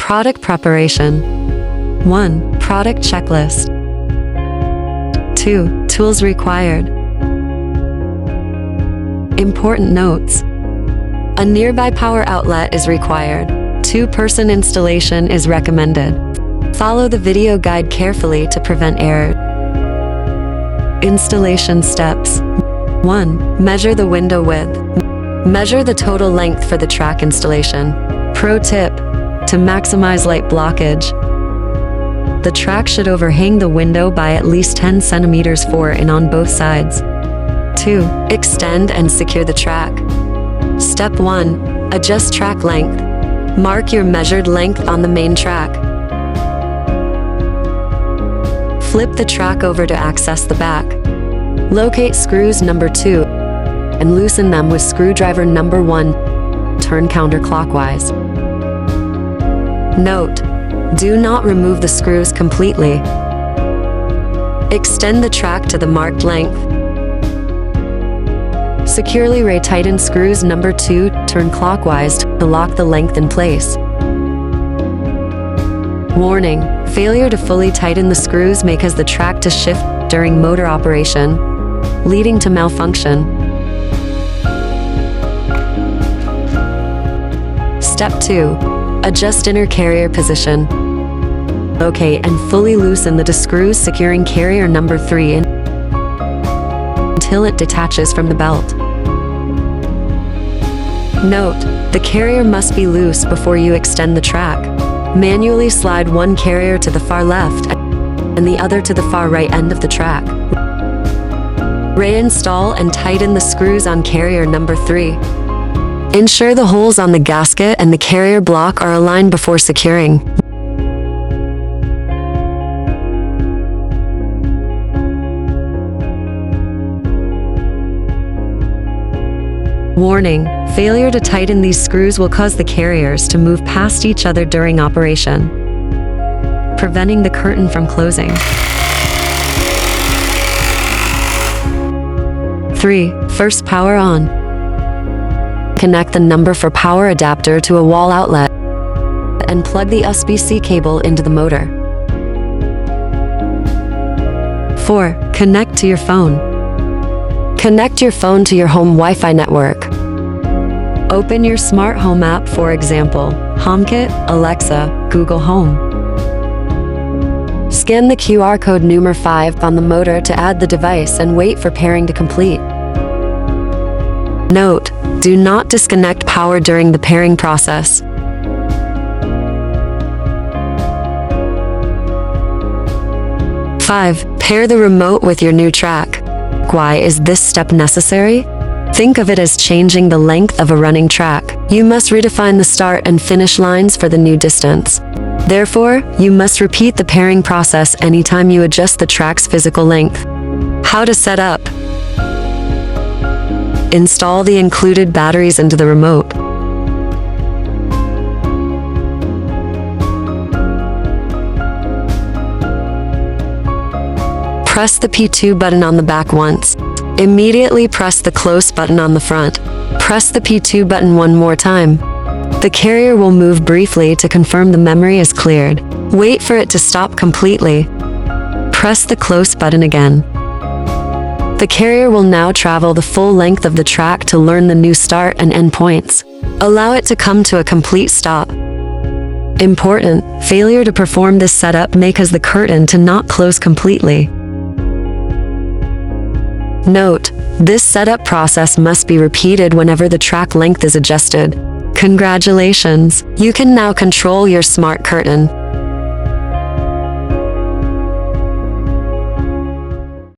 Product preparation. 1. Product checklist. 2. Tools required. Important notes. A nearby power outlet is required. 2-person installation is recommended. Follow the video guide carefully to prevent error. Installation steps. 1. Measure the window width. Measure the total length for the track installation. Pro tip: to maximize light blockage, the track should overhang the window by at least 10 centimeters for and on both sides. 2. Extend and secure the track. Step 1. Adjust track length. Mark your measured length on the main track. Flip the track over to access the back. Locate screws number 2 and loosen them with screwdriver number 1. Turn counterclockwise. Note: do not remove the screws completely. Extend the track to the marked length. Securely retighten screws number 2, turn clockwise to lock the length in place. Warning: failure to fully tighten the screws may cause the track to shift during motor operation, leading to malfunction. Step 2. Adjust inner carrier position. Locate and fully loosen the screws securing carrier number 3 until it detaches from the belt. Note: the carrier must be loose before you extend the track. Manually slide one carrier to the far left and the other to the far right end of the track. Reinstall and tighten the screws on carrier number 3. Ensure the holes on the gasket and the carrier block are aligned before securing. Warning: failure to tighten these screws will cause the carriers to move past each other during operation, preventing the curtain from closing. 3. First power on. Connect the number 4 power adapter to a wall outlet and plug the USB-C cable into the motor. 4. Connect to your phone. Connect your phone to your home Wi-Fi network. Open your smart home app, for example, HomeKit, Alexa, Google Home. Scan the QR code number 5 on the motor to add the device and wait for pairing to complete. Note: do not disconnect power during the pairing process. Five. Pair the remote with your new track. Why is this step necessary? Think of it as changing the length of a running track. You must redefine the start and finish lines for the new distance. Therefore, you must repeat the pairing process anytime you adjust the track's physical length. How to set up. Install the included batteries into the remote. Press the P2 button on the back once. Immediately press the close button on the front. Press the P2 button one more time. The carrier will move briefly to confirm the memory is cleared. Wait for it to stop completely. Press the close button again. The carrier will now travel the full length of the track to learn the new start and end points. Allow it to come to a complete stop. Important: failure to perform this setup may cause the curtain to not close completely. Note: this setup process must be repeated whenever the track length is adjusted. Congratulations! You can now control your smart curtain.